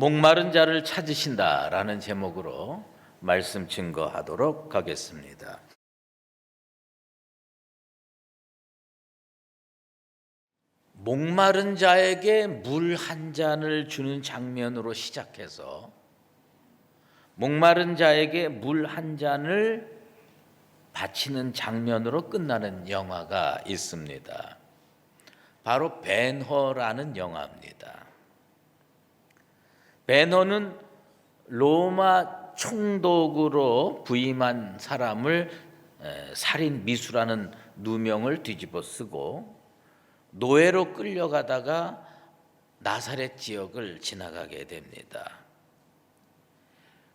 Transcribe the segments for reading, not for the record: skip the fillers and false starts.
목마른 자를 찾으신다라는 제목으로 말씀 증거하도록 하겠습니다. 목마른 자에게 물 한 잔을 주는 장면으로 시작해서 목마른 자에게 물 한 잔을 바치는 장면으로 끝나는 영화가 있습니다. 바로 벤허라는 영화입니다. 벤허는 로마 총독으로 부임한 사람을 살인 미수라는 누명을 뒤집어 쓰고 노예로 끌려가다가 나사렛 지역을 지나가게 됩니다.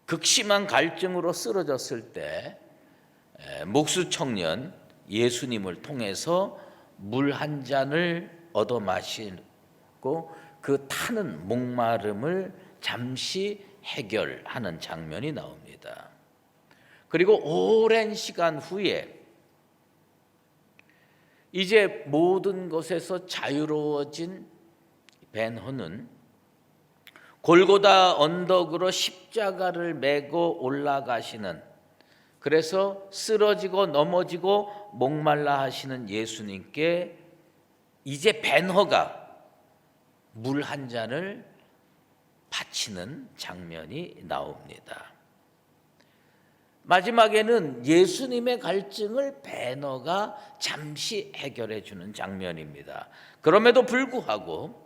극심한 갈증으로 쓰러졌을 때 목수 청년 예수님을 통해서 물 한 잔을 얻어 마시고 그 타는 목마름을 잠시 해결하는 장면이 나옵니다. 그리고 오랜 시간 후에 이제 모든 것에서 자유로워진 벤허는 골고다 언덕으로 십자가를 메고 올라가시는, 그래서 쓰러지고 넘어지고 목말라 하시는 예수님께 이제 벤허가 물 한 잔을 바치는 장면이 나옵니다. 마지막에는 예수님의 갈증을 벤허가 잠시 해결해 주는 장면입니다. 그럼에도 불구하고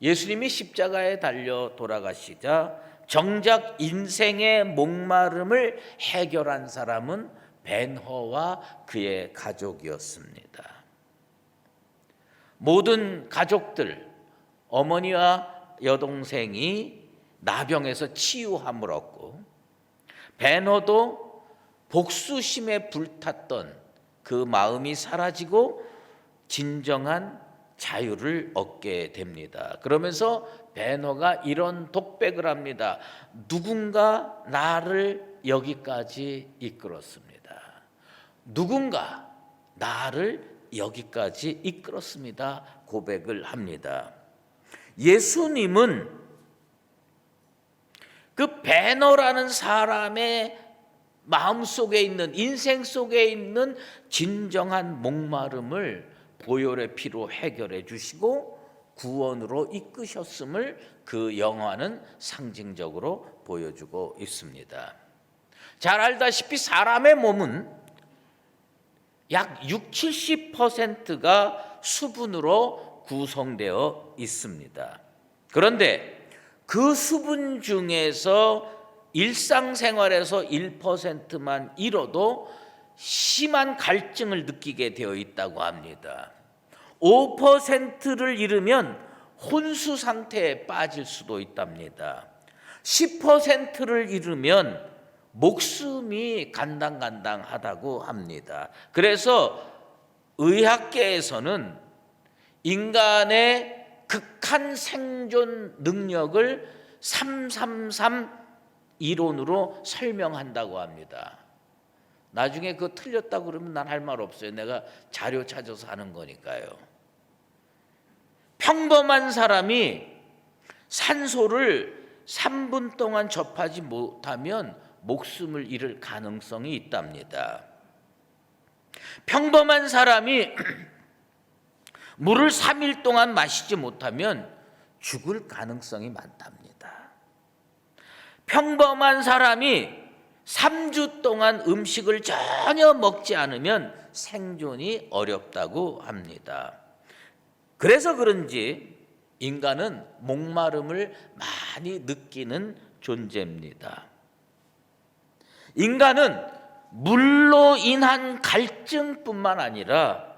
예수님이 십자가에 달려 돌아가시자 정작 인생의 목마름을 해결한 사람은 벤허와 그의 가족이었습니다. 모든 가족들, 어머니와 여동생이 나병에서 치유함을 얻고 벤허도 복수심에 불탔던 그 마음이 사라지고 진정한 자유를 얻게 됩니다. 그러면서 벤허가 이런 독백을 합니다. 누군가 나를 여기까지 이끌었습니다. 누군가 나를 여기까지 이끌었습니다. 고백을 합니다. 예수님은 그 벤허라는 사람의 마음속에 있는, 인생 속에 있는 진정한 목마름을 보혈의 피로 해결해 주시고 구원으로 이끄셨음을 그 영화는 상징적으로 보여주고 있습니다. 잘 알다시피 사람의 몸은 약 60-70%가 수분으로 구성되어 있습니다. 그런데 그 수분 중에서 일상생활에서 1%만 잃어도 심한 갈증을 느끼게 되어 있다고 합니다. 5%를 잃으면 혼수 상태에 빠질 수도 있답니다. 10%를 잃으면 목숨이 간당간당하다고 합니다. 그래서 의학계에서는 인간의 극한 생존 능력을 333 이론으로 설명한다고 합니다. 나중에 그거 틀렸다고 그러면 난 할 말 없어요. 내가 자료 찾아서 하는 거니까요. 평범한 사람이 산소를 3분 동안 접하지 못하면 목숨을 잃을 가능성이 있답니다. 평범한 사람이 물을 3일 동안 마시지 못하면 죽을 가능성이 많답니다. 평범한 사람이 3주 동안 음식을 전혀 먹지 않으면 생존이 어렵다고 합니다. 그래서 그런지 인간은 목마름을 많이 느끼는 존재입니다. 인간은 물로 인한 갈증뿐만 아니라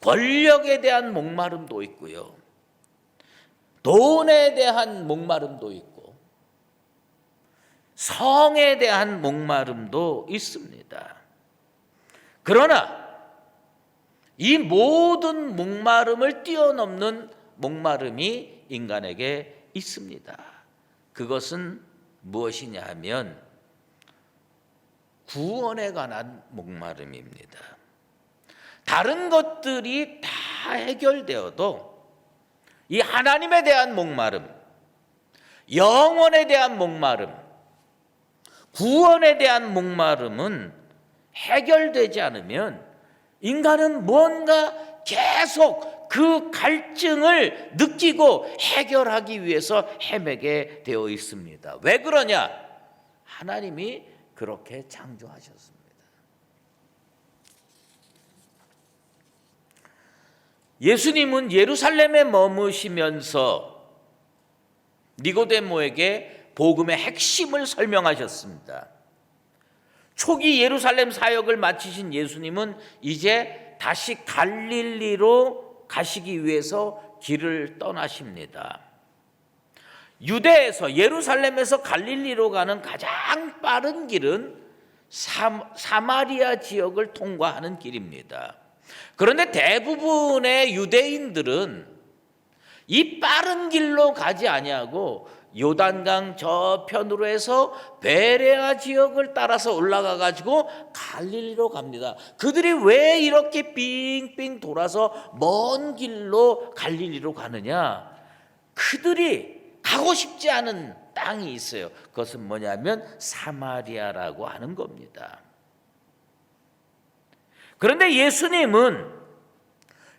권력에 대한 목마름도 있고요, 돈에 대한 목마름도 있고, 성에 대한 목마름도 있습니다. 그러나 이 모든 목마름을 뛰어넘는 목마름이 인간에게 있습니다. 그것은 무엇이냐 하면 구원에 관한 목마름입니다. 다른 것들이 다 해결되어도 이 하나님에 대한 목마름, 영원에 대한 목마름, 구원에 대한 목마름은 해결되지 않으면 인간은 뭔가 계속 그 갈증을 느끼고 해결하기 위해서 헤매게 되어 있습니다. 왜 그러냐? 하나님이 그렇게 창조하셨습니다. 예수님은 예루살렘에 머무시면서 니고데모에게 복음의 핵심을 설명하셨습니다. 초기 예루살렘 사역을 마치신 예수님은 이제 다시 갈릴리로 가시기 위해서 길을 떠나십니다. 유대에서, 예루살렘에서 갈릴리로 가는 가장 빠른 길은 사마리아 지역을 통과하는 길입니다. 그런데 대부분의 유대인들은 이 빠른 길로 가지 아니하고 요단강 저편으로 해서 베레아 지역을 따라서 올라가 가지고 갈릴리로 갑니다. 그들이 왜 이렇게 빙빙 돌아서 먼 길로 갈릴리로 가느냐? 그들이 가고 싶지 않은 땅이 있어요. 그것은 뭐냐면 사마리아라고 하는 겁니다. 그런데 예수님은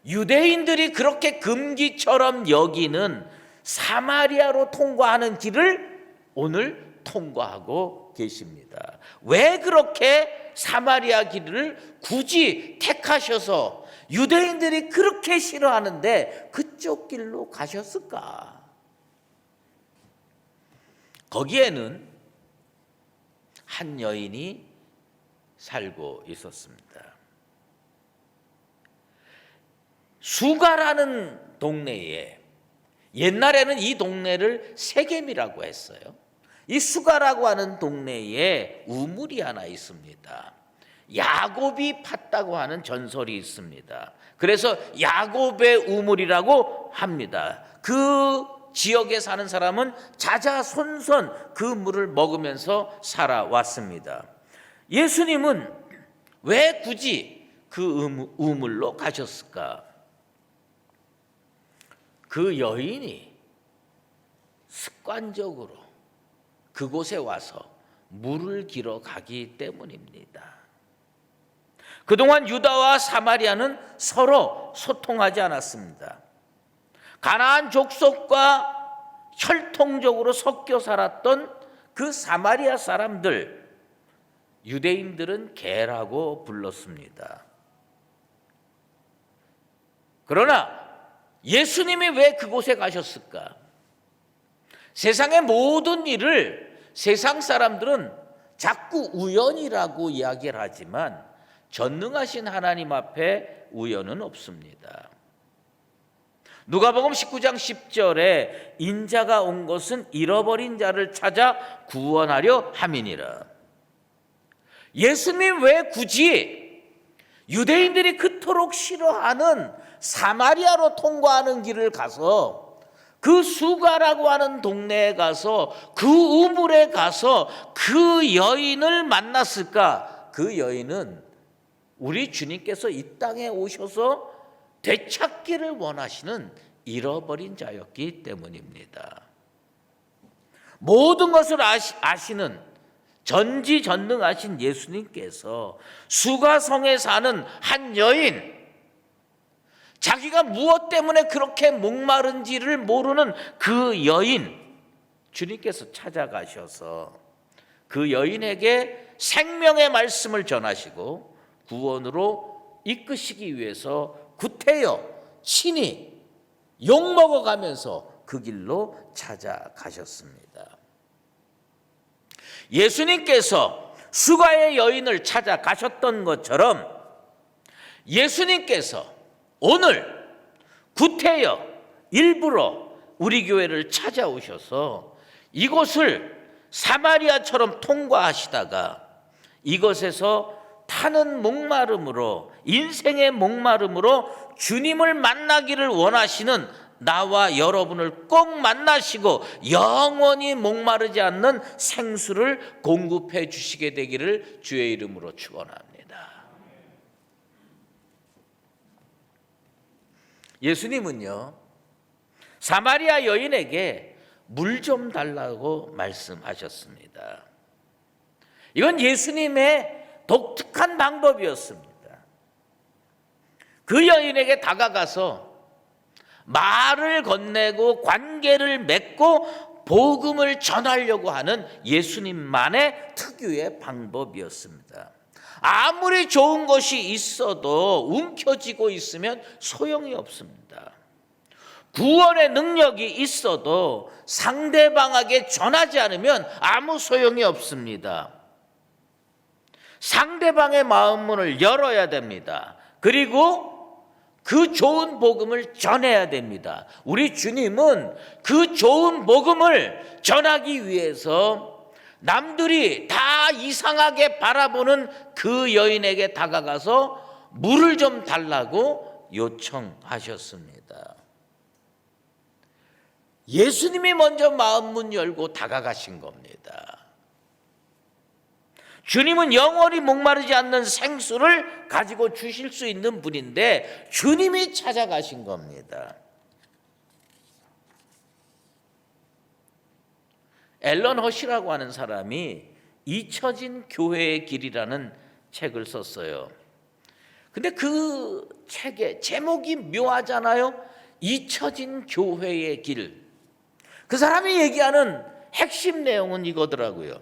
유대인들이 그렇게 금기처럼 여기는 사마리아로 통과하는 길을 오늘 통과하고 계십니다. 왜 그렇게 사마리아 길을 굳이 택하셔서 유대인들이 그렇게 싫어하는데 그쪽 길로 가셨을까? 거기에는 한 여인이 살고 있었습니다. 수가라는 동네에, 옛날에는 이 동네를 세겜이라고 했어요. 이 수가라고 하는 동네에 우물이 하나 있습니다. 야곱이 팠다고 하는 전설이 있습니다. 그래서 야곱의 우물이라고 합니다. 그 지역에 사는 사람은 자자손손 그 물을 먹으면서 살아왔습니다. 예수님은 왜 굳이 그 우물로 가셨을까? 그 여인이 습관적으로 그곳에 와서 물을 길어 가기 때문입니다. 그동안 유다와 사마리아는 서로 소통하지 않았습니다. 가나안 족속과 혈통적으로 섞여 살았던 그 사마리아 사람들, 유대인들은 개라고 불렀습니다. 그러나 예수님이 왜 그곳에 가셨을까? 세상의 모든 일을 세상 사람들은 자꾸 우연이라고 이야기를 하지만 전능하신 하나님 앞에 우연은 없습니다. 누가복음 19장 10절에 인자가 온 것은 잃어버린 자를 찾아 구원하려 함이니라. 예수님 왜 굳이 유대인들이 그토록 싫어하는 사마리아로 통과하는 길을 가서 그 수가라고 하는 동네에 가서 그 우물에 가서 그 여인을 만났을까? 그 여인은 우리 주님께서 이 땅에 오셔서 되찾기를 원하시는 잃어버린 자였기 때문입니다. 모든 것을 아시는 전지전능하신 예수님께서 수가성에 사는 한 여인, 자기가 무엇 때문에 그렇게 목마른지를 모르는 그 여인, 주님께서 찾아가셔서 그 여인에게 생명의 말씀을 전하시고 구원으로 이끄시기 위해서 구태여 친히 욕먹어가면서 그 길로 찾아가셨습니다. 예수님께서 수가의 여인을 찾아가셨던 것처럼 예수님께서 오늘 구태여 일부러 우리 교회를 찾아오셔서 이곳을 사마리아처럼 통과하시다가 이것에서 타는 목마름으로, 인생의 목마름으로 주님을 만나기를 원하시는 나와 여러분을 꼭 만나시고 영원히 목마르지 않는 생수를 공급해 주시게 되기를 주의 이름으로 축원합니다. 예수님은요, 사마리아 여인에게 물 좀 달라고 말씀하셨습니다. 이건 예수님의 독특한 방법이었습니다. 그 여인에게 다가가서 말을 건네고 관계를 맺고 복음을 전하려고 하는 예수님만의 특유의 방법이었습니다. 아무리 좋은 것이 있어도 움켜쥐고 있으면 소용이 없습니다. 구원의 능력이 있어도 상대방에게 전하지 않으면 아무 소용이 없습니다. 상대방의 마음문을 열어야 됩니다. 그리고 그 좋은 복음을 전해야 됩니다. 우리 주님은 그 좋은 복음을 전하기 위해서 남들이 다 이상하게 바라보는 그 여인에게 다가가서 물을 좀 달라고 요청하셨습니다. 예수님이 먼저 마음문 열고 다가가신 겁니다. 주님은 영원히 목마르지 않는 생수를 가지고 주실 수 있는 분인데 주님이 찾아가신 겁니다. 앨런 허시라고 하는 사람이 잊혀진 교회의 길이라는 책을 썼어요. 근데 그 책의 제목이 묘하잖아요. 잊혀진 교회의 길. 그 사람이 얘기하는 핵심 내용은 이거더라고요.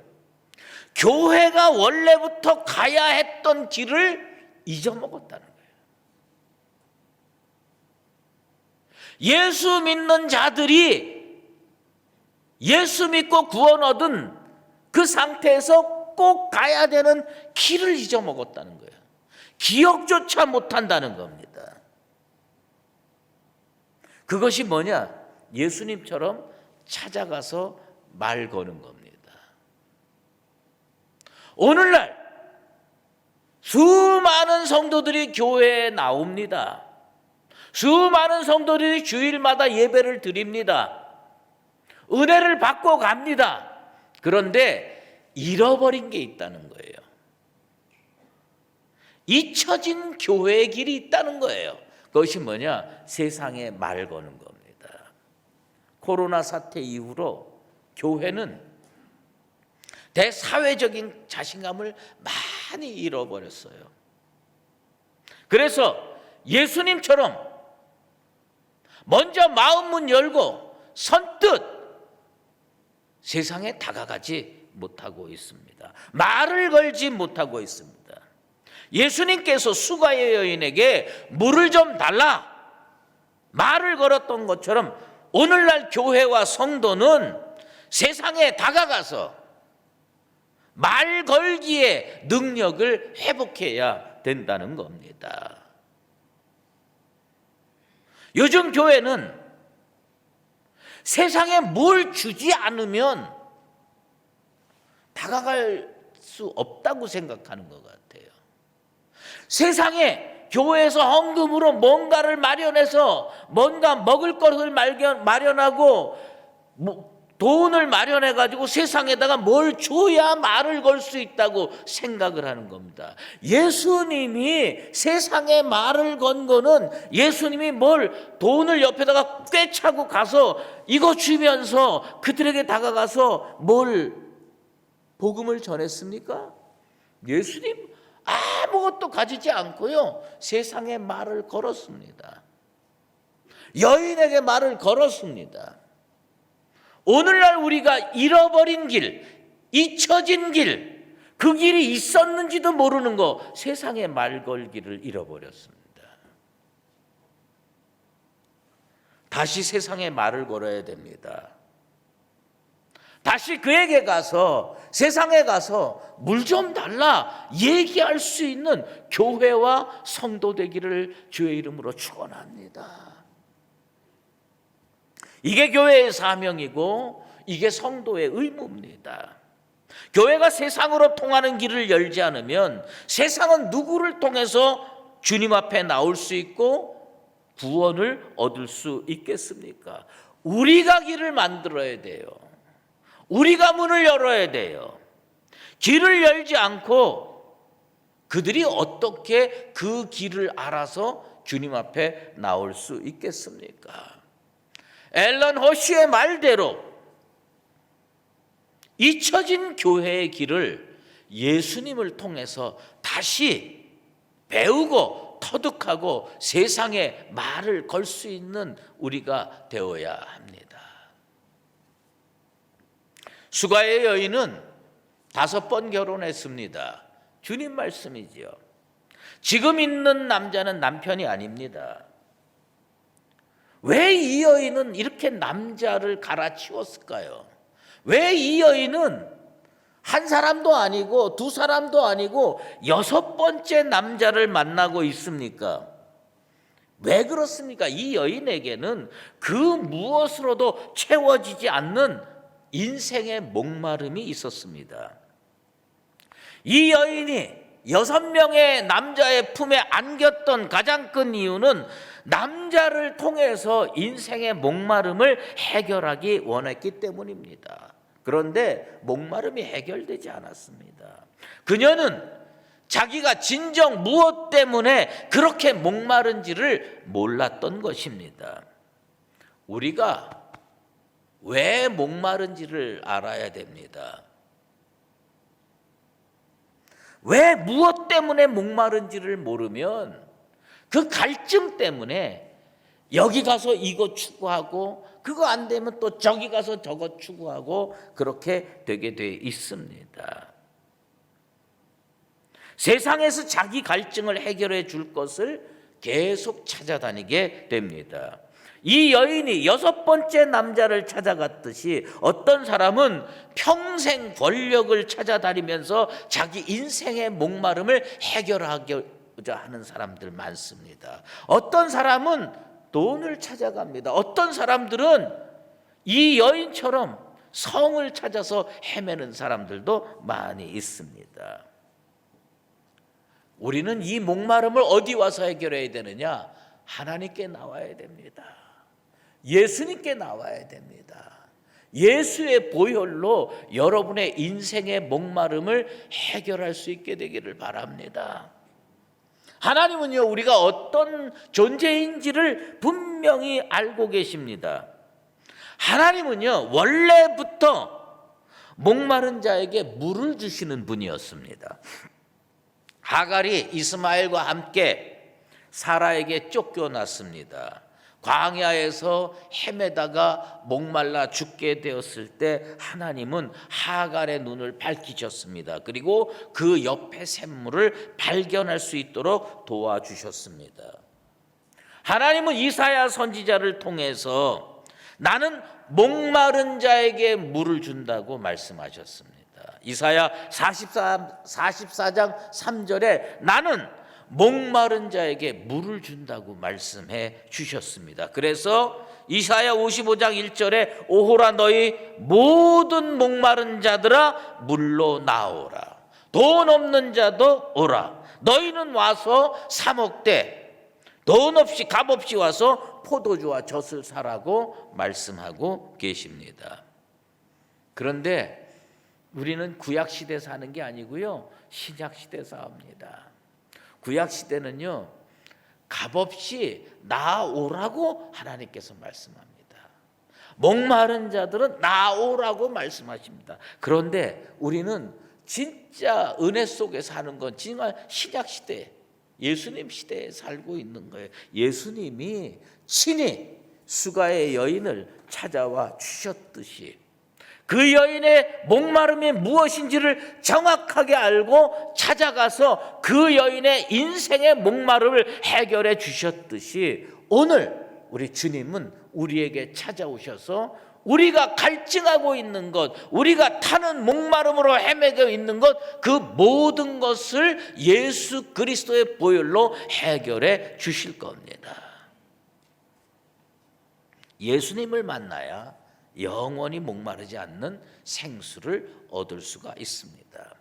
교회가 원래부터 가야 했던 길을 잊어먹었다는 거예요. 예수 믿는 자들이 예수 믿고 구원 얻은 그 상태에서 꼭 가야 되는 길을 잊어먹었다는 거예요. 기억조차 못한다는 겁니다. 그것이 뭐냐? 예수님처럼 찾아가서 말 거는 겁니다. 오늘날 수많은 성도들이 교회에 나옵니다. 수많은 성도들이 주일마다 예배를 드립니다. 은혜를 받고 갑니다. 그런데 잃어버린 게 있다는 거예요. 잊혀진 교회의 길이 있다는 거예요. 그것이 뭐냐? 세상에 말 거는 겁니다. 코로나 사태 이후로 교회는 대사회적인 자신감을 많이 잃어버렸어요. 그래서 예수님처럼 먼저 마음문 열고 선뜻 세상에 다가가지 못하고 있습니다. 말을 걸지 못하고 있습니다. 예수님께서 수가의 여인에게 물을 좀 달라 말을 걸었던 것처럼 오늘날 교회와 성도는 세상에 다가가서 말 걸기의 능력을 회복해야 된다는 겁니다. 요즘 교회는 세상에 뭘 주지 않으면 다가갈 수 없다고 생각하는 것 같아요. 세상에 교회에서 헌금으로 뭔가를 마련해서 뭔가 먹을 것을 마련하고 돈을 마련해 가지고 세상에다가 뭘 줘야 말을 걸 수 있다고 생각을 하는 겁니다. 예수님이 세상에 말을 건 거는 예수님이 뭘 돈을 옆에다가 꿰차고 가서 이거 주면서 그들에게 다가가서 뭘 복음을 전했습니까? 예수님 아무것도 가지지 않고요 세상에 말을 걸었습니다. 여인에게 말을 걸었습니다. 오늘날 우리가 잃어버린 길, 잊혀진 길, 그 길이 있었는지도 모르는 거 세상에 말 걸기를 잃어버렸습니다. 다시 세상에 말을 걸어야 됩니다. 다시 그에게 가서 세상에 가서 물 좀 달라 얘기할 수 있는 교회와 성도 되기를 주의 이름으로 축원합니다. 이게 교회의 사명이고 이게 성도의 의무입니다. 교회가 세상으로 통하는 길을 열지 않으면 세상은 누구를 통해서 주님 앞에 나올 수 있고 구원을 얻을 수 있겠습니까? 우리가 길을 만들어야 돼요. 우리가 문을 열어야 돼요. 길을 열지 않고 그들이 어떻게 그 길을 알아서 주님 앞에 나올 수 있겠습니까? 앨런 허쉬의 말대로 잊혀진 교회의 길을 예수님을 통해서 다시 배우고 터득하고 세상에 말을 걸 수 있는 우리가 되어야 합니다. 수가의 여인은 5번 결혼했습니다. 주님 말씀이지요. 지금 있는 남자는 남편이 아닙니다. 왜 이 여인은 이렇게 남자를 갈아치웠을까요? 왜 이 여인은 한 사람도 아니고 두 사람도 아니고 6번째 남자를 만나고 있습니까? 왜 그렇습니까? 이 여인에게는 그 무엇으로도 채워지지 않는 인생의 목마름이 있었습니다. 이 여인이 6명의 남자의 품에 안겼던 가장 큰 이유는 남자를 통해서 인생의 목마름을 해결하기 원했기 때문입니다. 그런데 목마름이 해결되지 않았습니다. 그녀는 자기가 진정 무엇 때문에 그렇게 목마른지를 몰랐던 것입니다. 우리가 왜 목마른지를 알아야 됩니다. 왜 무엇 때문에 목마른지를 모르면 그 갈증 때문에 여기 가서 이거 추구하고 그거 안 되면 또 저기 가서 저거 추구하고 그렇게 되게 돼 있습니다. 세상에서 자기 갈증을 해결해 줄 것을 계속 찾아다니게 됩니다. 이 여인이 6번째 남자를 찾아갔듯이 어떤 사람은 평생 권력을 찾아다니면서 자기 인생의 목마름을 해결하고자 하는 사람들 많습니다. 어떤 사람은 돈을 찾아갑니다. 어떤 사람들은 이 여인처럼 성을 찾아서 헤매는 사람들도 많이 있습니다. 우리는 이 목마름을 어디 와서 해결해야 되느냐? 하나님께 나와야 됩니다. 예수님께 나와야 됩니다. 예수의 보혈로 여러분의 인생의 목마름을 해결할 수 있게 되기를 바랍니다. 하나님은요, 우리가 어떤 존재인지를 분명히 알고 계십니다. 하나님은요, 원래부터 목마른 자에게 물을 주시는 분이었습니다. 하갈이 이스마엘과 함께 사라에게 쫓겨났습니다. 광야에서 헤매다가 목말라 죽게 되었을 때 하나님은 하갈의 눈을 밝히셨습니다. 그리고 그 옆에 샘물을 발견할 수 있도록 도와주셨습니다. 하나님은 이사야 선지자를 통해서 나는 목마른 자에게 물을 준다고 말씀하셨습니다. 이사야 44장 3절에 나는 목마른 자에게 물을 준다고 말씀해 주셨습니다. 그래서 이사야 55장 1절에 오호라 너희 모든 목마른 자들아 물로 나오라. 돈 없는 자도 오라. 너희는 와서 사 먹되 돈 없이 값 없이 와서 포도주와 젖을 사라고 말씀하고 계십니다. 그런데 우리는 구약 시대 사는 게 아니고요, 신약 시대 삽니다. 구약 시대는요, 값없이 나오라고 하나님께서 말씀합니다. 목마른 자들은 나오라고 말씀하십니다. 그런데 우리는 진짜 은혜 속에 사는 건 정말 신약 시대, 예수님 시대에 살고 있는 거예요. 예수님이 친히 수가의 여인을 찾아와 주셨듯이 그 여인의 목마름이 무엇인지를 정확하게 알고 찾아가서 그 여인의 인생의 목마름을 해결해 주셨듯이 오늘 우리 주님은 우리에게 찾아오셔서 우리가 갈증하고 있는 것, 우리가 타는 목마름으로 헤매고 있는 것, 그 모든 것을 예수 그리스도의 보혈로 해결해 주실 겁니다. 예수님을 만나야 영원히 목마르지 않는 생수를 얻을 수가 있습니다.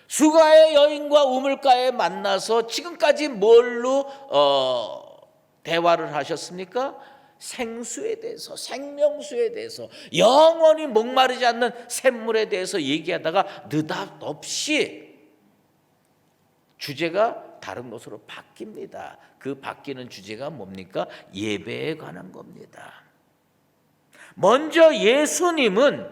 수가의 여인과 우물가에 만나서 지금까지 뭘로 대화를 하셨습니까? 생수에 대해서, 생명수에 대해서, 영원히 목마르지 않는 샘물에 대해서 얘기하다가 느닷없이 주제가 다른 것으로 바뀝니다. 그 바뀌는 주제가 뭡니까? 예배에 관한 겁니다. 먼저 예수님은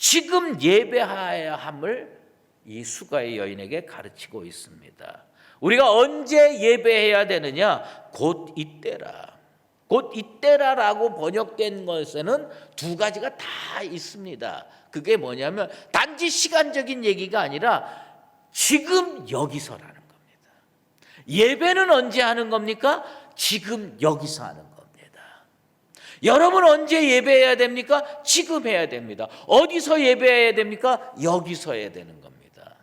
지금 예배해야 함을 이 수가의 여인에게 가르치고 있습니다. 우리가 언제 예배해야 되느냐? 곧 이때라. 곧 이때라라고 번역된 것에는 두 가지가 다 있습니다. 그게 뭐냐면 단지 시간적인 얘기가 아니라 지금 여기서라는 겁니다. 예배는 언제 하는 겁니까? 지금 여기서 하는 겁니다. 여러분 언제 예배해야 됩니까? 지금 해야 됩니다. 어디서 예배해야 됩니까? 여기서 해야 되는 겁니다.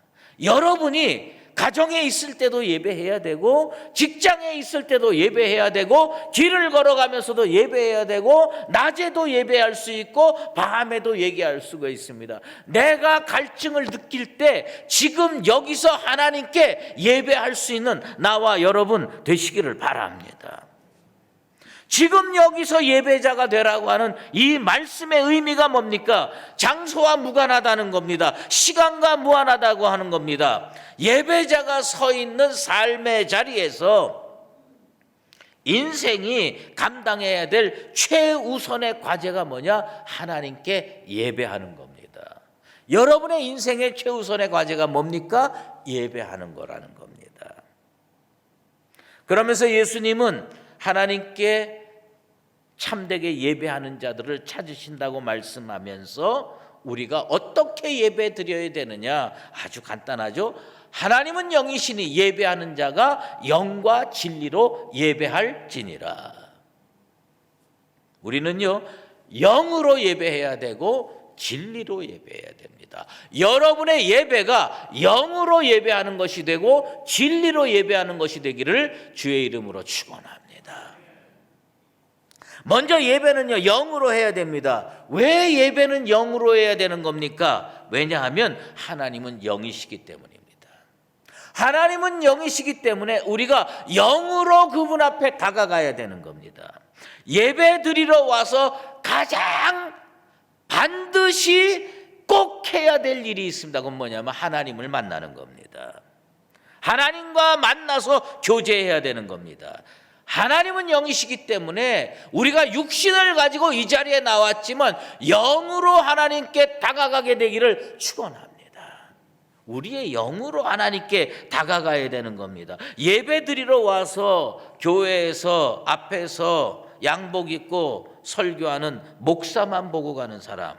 여러분이 가정에 있을 때도 예배해야 되고, 직장에 있을 때도 예배해야 되고, 길을 걸어가면서도 예배해야 되고, 낮에도 예배할 수 있고, 밤에도 예배할 수가 있습니다. 내가 갈증을 느낄 때 지금 여기서 하나님께 예배할 수 있는 나와 여러분 되시기를 바랍니다. 지금 여기서 예배자가 되라고 하는 이 말씀의 의미가 뭡니까? 장소와 무관하다는 겁니다. 시간과 무관하다고 하는 겁니다. 예배자가 서 있는 삶의 자리에서 인생이 감당해야 될 최우선의 과제가 뭐냐? 하나님께 예배하는 겁니다. 여러분의 인생의 최우선의 과제가 뭡니까? 예배하는 거라는 겁니다. 그러면서 예수님은 하나님께 참되게 예배하는 자들을 찾으신다고 말씀하면서 우리가 어떻게 예배 드려야 되느냐? 아주 간단하죠. 하나님은 영이시니 예배하는 자가 영과 진리로 예배할지니라. 우리는요, 영으로 예배해야 되고 진리로 예배해야 됩니다. 여러분의 예배가 영으로 예배하는 것이 되고 진리로 예배하는 것이 되기를 주의 이름으로 축원합니다. 먼저 예배는요, 영으로 해야 됩니다. 왜 예배는 영으로 해야 되는 겁니까? 왜냐하면 하나님은 영이시기 때문입니다. 하나님은 영이시기 때문에 우리가 영으로 그분 앞에 다가가야 되는 겁니다. 예배 드리러 와서 가장 반드시 꼭 해야 될 일이 있습니다. 그건 뭐냐면 하나님을 만나는 겁니다. 하나님과 만나서 교제해야 되는 겁니다. 하나님은 영이시기 때문에 우리가 육신을 가지고 이 자리에 나왔지만 영으로 하나님께 다가가게 되기를 축원합니다. 우리의 영으로 하나님께 다가가야 되는 겁니다. 예배 드리러 와서 교회에서 앞에서 양복 입고 설교하는 목사만 보고 가는 사람,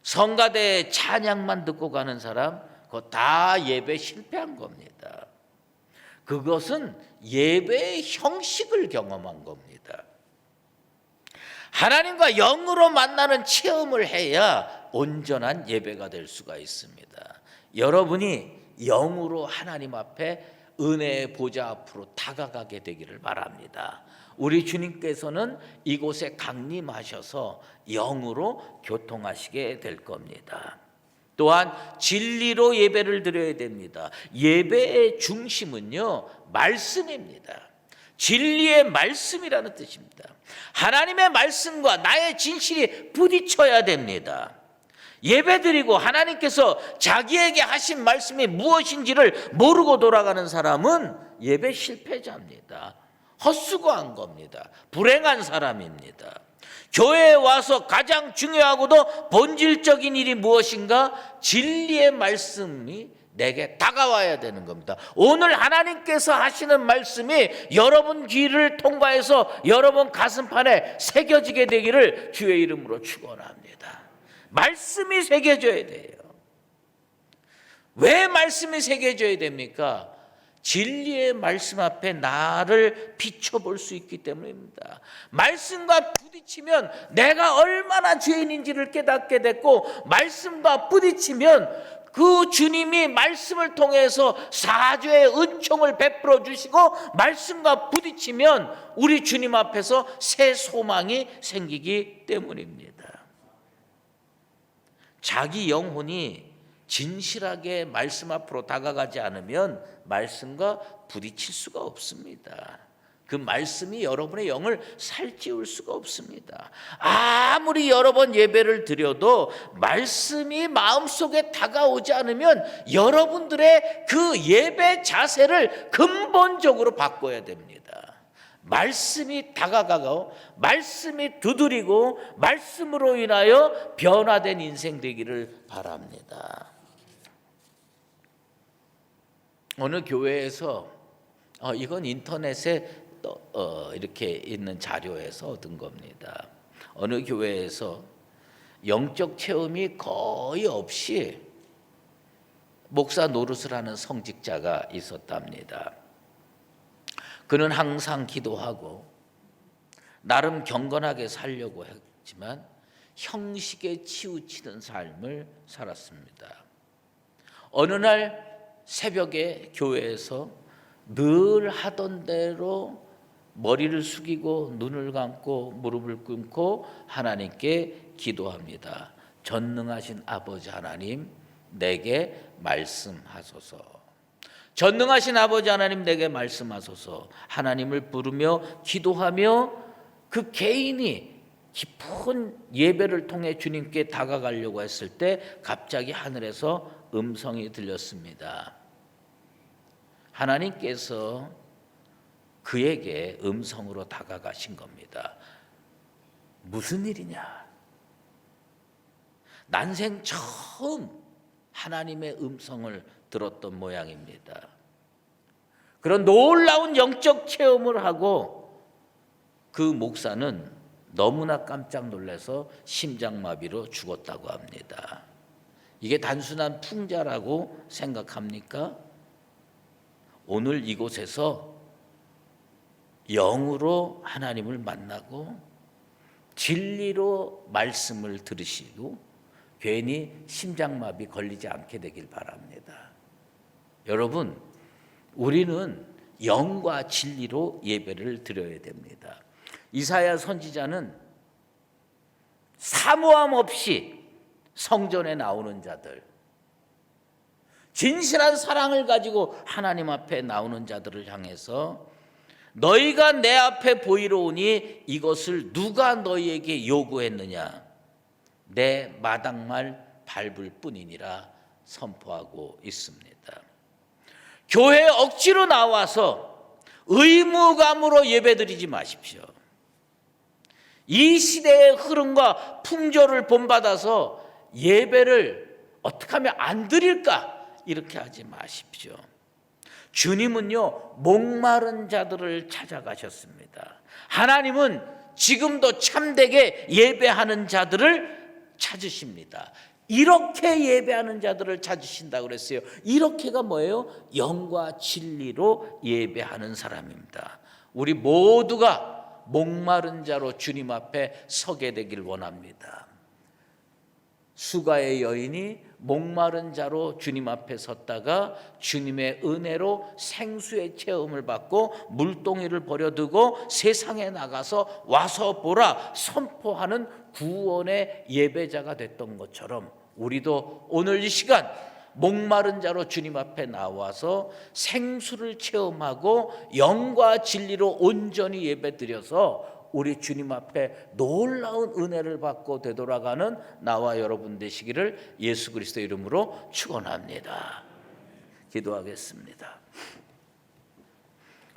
성가대 찬양만 듣고 가는 사람, 그거 다 예배 실패한 겁니다. 그것은 예배의 형식을 경험한 겁니다. 하나님과 영으로 만나는 체험을 해야 온전한 예배가 될 수가 있습니다. 여러분이 영으로 하나님 앞에 은혜의 보좌 앞으로 다가가게 되기를 바랍니다. 우리 주님께서는 이곳에 강림하셔서 영으로 교통하시게 될 겁니다. 또한 진리로 예배를 드려야 됩니다. 예배의 중심은요, 말씀입니다. 진리의 말씀이라는 뜻입니다. 하나님의 말씀과 나의 진실이 부딪혀야 됩니다. 예배드리고 하나님께서 자기에게 하신 말씀이 무엇인지를 모르고 돌아가는 사람은 예배 실패자입니다. 헛수고한 겁니다. 불행한 사람입니다. 교회에 와서 가장 중요하고도 본질적인 일이 무엇인가? 진리의 말씀이 내게 다가와야 되는 겁니다. 오늘 하나님께서 하시는 말씀이 여러분 귀를 통과해서 여러분 가슴판에 새겨지게 되기를 주의 이름으로 축원합니다. 말씀이 새겨져야 돼요. 왜 말씀이 새겨져야 됩니까? 진리의 말씀 앞에 나를 비춰볼 수 있기 때문입니다. 말씀과 부딪히면 내가 얼마나 죄인인지를 깨닫게 됐고, 말씀과 부딪히면 그 주님이 말씀을 통해서 사죄의 은총을 베풀어 주시고, 말씀과 부딪히면 우리 주님 앞에서 새 소망이 생기기 때문입니다. 자기 영혼이 진실하게 말씀 앞으로 다가가지 않으면 말씀과 부딪힐 수가 없습니다. 그 말씀이 여러분의 영을 살찌울 수가 없습니다. 아무리 여러 번 예배를 드려도 말씀이 마음속에 다가오지 않으면 여러분들의 그 예배 자세를 근본적으로 바꿔야 됩니다. 말씀이 다가가고 말씀이 두드리고 말씀으로 인하여 변화된 인생 되기를 바랍니다. 어느 교회에서 이건 인터넷에 이렇게 있는 자료에서 얻은 겁니다. 어느 교회에서 영적 체험이 거의 없이 목사 노릇을 하는 성직자가 있었답니다. 그는 항상 기도하고 나름 경건하게 살려고 했지만 형식에 치우치는 삶을 살았습니다. 어느 날 새벽에 교회에서 늘 하던 대로 머리를 숙이고 눈을 감고 무릎을 꿇고 하나님께 기도합니다. 전능하신 아버지 하나님, 내게 말씀하소서. 전능하신 아버지 하나님, 내게 말씀하소서. 하나님을 부르며 기도하며 그 개인이 깊은 예배를 통해 주님께 다가가려고 했을 때 갑자기 하늘에서 음성이 들렸습니다. 하나님께서 그에게 음성으로 다가가신 겁니다. 무슨 일이냐? 난생 처음 하나님의 음성을 들었던 모양입니다. 그런 놀라운 영적 체험을 하고 그 목사는 너무나 깜짝 놀라서 심장마비로 죽었다고 합니다. 이게 단순한 풍자라고 생각합니까? 오늘 이곳에서 영으로 하나님을 만나고 진리로 말씀을 들으시고 괜히 심장마비 걸리지 않게 되길 바랍니다. 여러분, 우리는 영과 진리로 예배를 드려야 됩니다. 이사야 선지자는 사모함 없이 성전에 나오는 자들, 진실한 사랑을 가지고 하나님 앞에 나오는 자들을 향해서 너희가 내 앞에 보이러 오니 이것을 누가 너희에게 요구했느냐? 내 마당말 밟을 뿐이니라 선포하고 있습니다. 교회에 억지로 나와서 의무감으로 예배드리지 마십시오. 이 시대의 흐름과 풍조를 본받아서 예배를 어떻게 하면 안 드릴까? 이렇게 하지 마십시오. 주님은요, 목마른 자들을 찾아가셨습니다. 하나님은 지금도 참되게 예배하는 자들을 찾으십니다. 이렇게 예배하는 자들을 찾으신다고 그랬어요. 이렇게가 뭐예요? 영과 진리로 예배하는 사람입니다. 우리 모두가 목마른 자로 주님 앞에 서게 되길 원합니다. 수가의 여인이 목마른 자로 주님 앞에 섰다가 주님의 은혜로 생수의 체험을 받고 물동이를 버려두고 세상에 나가서 와서 보라 선포하는 구원의 예배자가 됐던 것처럼 우리도 오늘 이 시간 목마른 자로 주님 앞에 나와서 생수를 체험하고 영과 진리로 온전히 예배드려서 우리 주님 앞에 놀라운 은혜를 받고 되돌아가는 나와 여러분 되시기를 예수 그리스도 이름으로 축원합니다. 기도하겠습니다.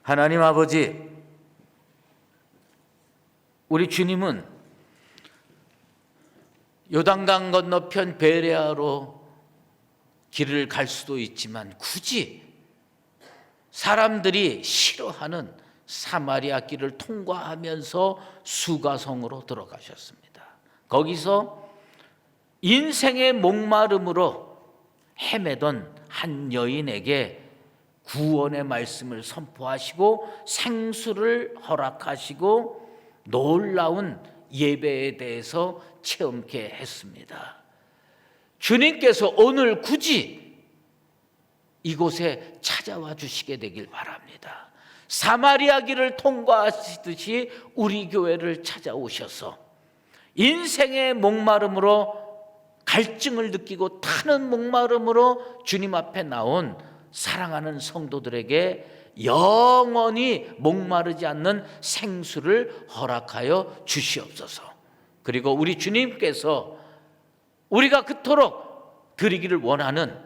하나님 아버지, 우리 주님은 요단강 건너편 베레아로 길을 갈 수도 있지만 굳이 사람들이 싫어하는 사마리아 길을 통과하면서 수가성으로 들어가셨습니다. 거기서 인생의 목마름으로 헤매던 한 여인에게 구원의 말씀을 선포하시고 생수를 허락하시고 놀라운 예배에 대해서 체험케 했습니다. 주님께서 오늘 굳이 이곳에 찾아와 주시게 되길 바랍니다. 사마리아 길을 통과하시듯이 우리 교회를 찾아오셔서 인생의 목마름으로 갈증을 느끼고 타는 목마름으로 주님 앞에 나온 사랑하는 성도들에게 영원히 목마르지 않는 생수를 허락하여 주시옵소서. 그리고 우리 주님께서 우리가 그토록 드리기를 원하는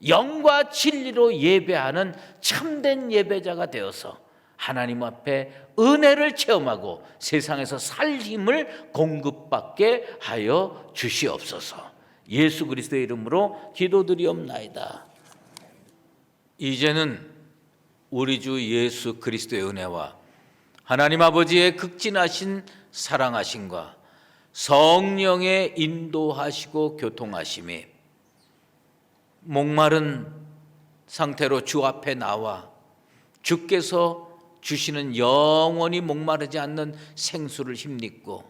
영과 진리로 예배하는 참된 예배자가 되어서 하나님 앞에 은혜를 체험하고 세상에서 살 힘을 공급받게 하여 주시옵소서. 예수 그리스도의 이름으로 기도드리옵나이다. 이제는 우리 주 예수 그리스도의 은혜와 하나님 아버지의 극진하신 사랑하심과 성령의 인도하시고 교통하심이 목마른 상태로 주 앞에 나와 주께서 주시는 영원히 목마르지 않는 생수를 힘입고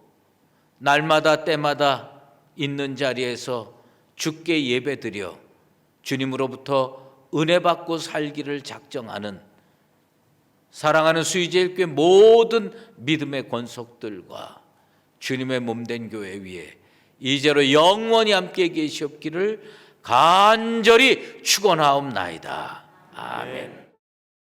날마다 때마다 있는 자리에서 주께 예배드려 주님으로부터 은혜 받고 살기를 작정하는 사랑하는 수의제일교회 모든 믿음의 권속들과 주님의 몸된 교회 위에 이제로 영원히 함께 계시옵기를 간절히 축원하옵나이다. 아멘.